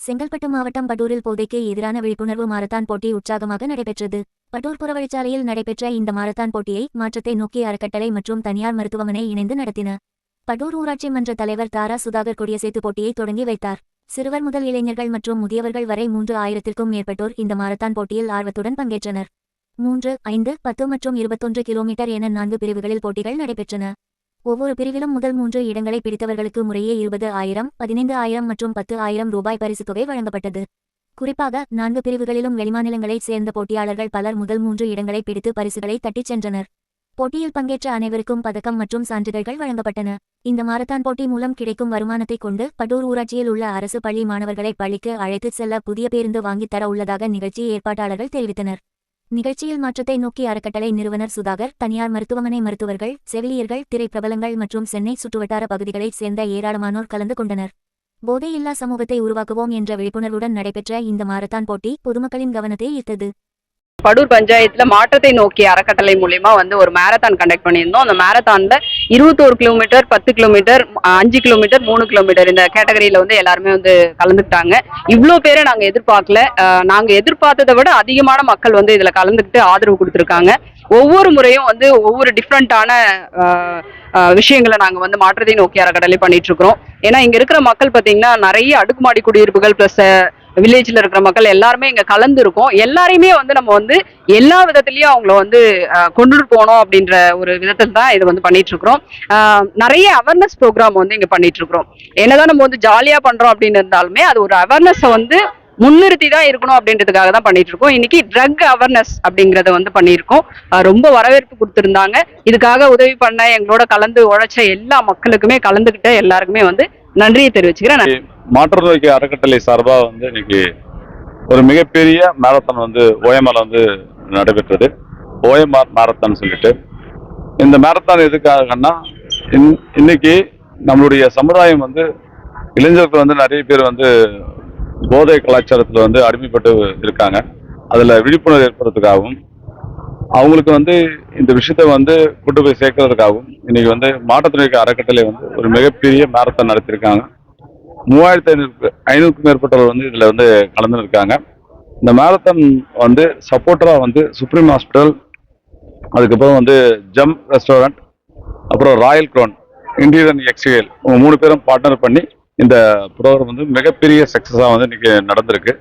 செங்கல்பட்டு மாவட்டம் பட்டூரில் போதைக்கு எதிரான விழிப்புணர்வு மாரத்தான் போட்டி உற்சாகமாக நடைபெற்றது. பட்டூர் புறவழிச்சாலையில் நடைபெற்ற இந்த மாரத்தான் போட்டியை மாற்றத்தை நோக்கி அறக்கட்டளை மற்றும் தனியார் மருத்துவமனை இணைந்து நடத்தின. பட்டூர் ஊராட்சி மன்ற தலைவர் தாரா சுதாகர் கொடியசைத்து போட்டியை தொடங்கி வைத்தார். சிறுவர் முதல் இளைஞர்கள் மற்றும் முதியவர்கள் வரை 3000க்கும் மேற்பட்டோர் இந்த மாரத்தான் போட்டியில் ஆர்வத்துடன் பங்கேற்றனர். 3, 5, 10 மற்றும் 21 கிலோமீட்டர் என 4 பிரிவுகளில் போட்டிகள் நடைபெற்றன. ஒவ்வொரு பிரிவிலும் முதல் 3 இடங்களை பிடித்தவர்களுக்கு முறையே 20,000, 15,000 மற்றும் 10,000 ரூபாய் பரிசுத் தொகை வழங்கப்பட்டது. குறிப்பாக 4 பிரிவுகளிலும் வெளிமாநிலங்களைச் சேர்ந்த போட்டியாளர்கள் பலர் முதல் 3 இடங்களை பிடித்து பரிசுகளை தட்டிச் சென்றனர். போட்டியில் பங்கேற்ற அனைவருக்கும் பதக்கம் மற்றும் சான்றிதழ்கள் வழங்கப்பட்டன. இந்த மாரத்தான் போட்டி மூலம் கிடைக்கும் வருமானத்தை கொண்டு பட்டூர் ஊராட்சியில் உள்ள அரசு பள்ளி மாணவர்களை பள்ளிக்கு அழைத்துச் செல்ல புதிய பேருந்து வாங்கித் தர உள்ளதாக நிகழ்ச்சி ஏற்பாட்டாளர்கள் தெரிவித்தனர். நிகழ்ச்சியில் மாற்றத்தை நோக்கி அறக்கட்டளை நிறுவனர் சுதாகர், தனியார் மருத்துவமனை மருத்துவர்கள், செவிலியர்கள், திரை பிரபலங்கள் மற்றும் சென்னை சுற்றுவட்டார பகுதிகளைச் சேர்ந்த ஏராளமானோர் கலந்து கொண்டனர். போதையில்லா சமூகத்தை உருவாக்குவோம் என்ற விழிப்புணர்வுடன் நடைபெற்ற இந்த மாரத்தான் போட்டி பொதுமக்களின் கவனத்தை ஈர்த்தது. படூர் பஞ்சாயத்துல மாற்றத்தை நோக்கி அறக்கட்டளை மூலியமா ஒரு மேரத்தான் கண்டக்ட் பண்ணியிருந்தோம். அந்த மேரத்தான்ல 21 கிலோமீட்டர், 10 கிலோமீட்டர், 5 கிலோமீட்டர், 3 கிலோமீட்டர் இந்த கேட்டகரியில எல்லாருமே கலந்துக்கிட்டாங்க. இவ்வளோ பேரை நாங்க எதிர்பார்க்கல. நாங்க எதிர்பார்த்ததை விட அதிகமான மக்கள் இதுல கலந்துக்கிட்டு ஆதரவு கொடுத்துருக்காங்க. ஒவ்வொரு முறையும் ஒவ்வொரு டிஃப்ரெண்டான விஷயங்களை நாங்க மாற்றத்தை நோக்கி அறக்கட்டளை பண்ணிட்டு இருக்கிறோம். ஏன்னா இங்க இருக்கிற மக்கள் பாத்தீங்கன்னா நிறைய அடுக்குமாடி குடியிருப்புகள் பிளஸ் வில்லேஜ்ல இருக்கிற மக்கள் எல்லாருமே இங்க கலந்து இருக்கோம். எல்லாரையுமே நம்ம எல்லா விதத்திலயும் அவங்கள கொண்டுட்டு போனோம் அப்படின்ற ஒரு விதத்தில் தான் இது பண்ணிட்டு இருக்கிறோம். நிறைய அவேர்னஸ் ப்ரோக்ராம் இங்க பண்ணிட்டு இருக்கிறோம். என்னதான் நம்ம ஜாலியா பண்றோம் அப்படின்னு இருந்தாலுமே அது ஒரு அவேர்னஸ் முன்னிறுத்தி தான் இருக்கணும் அப்படின்றதுக்காக தான் பண்ணிட்டு இருக்கோம். இன்னைக்கு ட்ரக் அவேர்னஸ் அப்படிங்கறத பண்ணியிருக்கோம். ரொம்ப வரவேற்பு கொடுத்திருந்தாங்க. இதுக்காக உதவி பண்ண எங்களோட கலந்து உழைச்ச எல்லா மக்களுக்குமே கலந்துகிட்ட எல்லாருக்குமே நன்றியை தெரிவிச்சுக்கிறேன். மாற்று நோக்கி அறக்கட்டளை சார்பா இன்னைக்கு ஒரு மிகப்பெரிய மேரத்தான் ஓஎம்ஆர் நடைபெற்றது. ஓஎம்ஆர் மேரத்தான் சொல்லிட்டு இந்த மேரத்தான் எதுக்காகன்னா இன்னைக்கு நம்மளுடைய சமுதாயம் இளைஞர்கள் நிறைய பேர் போதை கலாச்சாரத்துல அடிமைப்பட்டு இருக்காங்க. அதுல விழிப்புணர்வு ஏற்படுறதுக்காகவும் அவங்களுக்கு இந்த விஷயத்த கொண்டு போய் சேர்க்கறதுக்காகவும் இன்னைக்கு மாற்றுத்திறனாளி அறக்கட்டளை ஒரு மிகப்பெரிய மேரத்தான் நடத்திருக்காங்க. 3500க்கும் மேற்பட்டவர்கள் இதுல கலந்து இருக்காங்க. இந்த மேரத்தான் சப்போர்ட்டரா சுப்ரீம் ஹாஸ்பிட்டல், அதுக்கப்புறம் ஜம் ரெஸ்டாரண்ட், அப்புறம் ராயல் கிரவுன், இண்டியன் எக்ஸ்ஏஎல் 3 பேரும் பார்ட்னர் பண்ணி இந்த ப்ரோக்ராம் மிகப்பெரிய சக்சஸா இன்னைக்கு நடந்திருக்கு.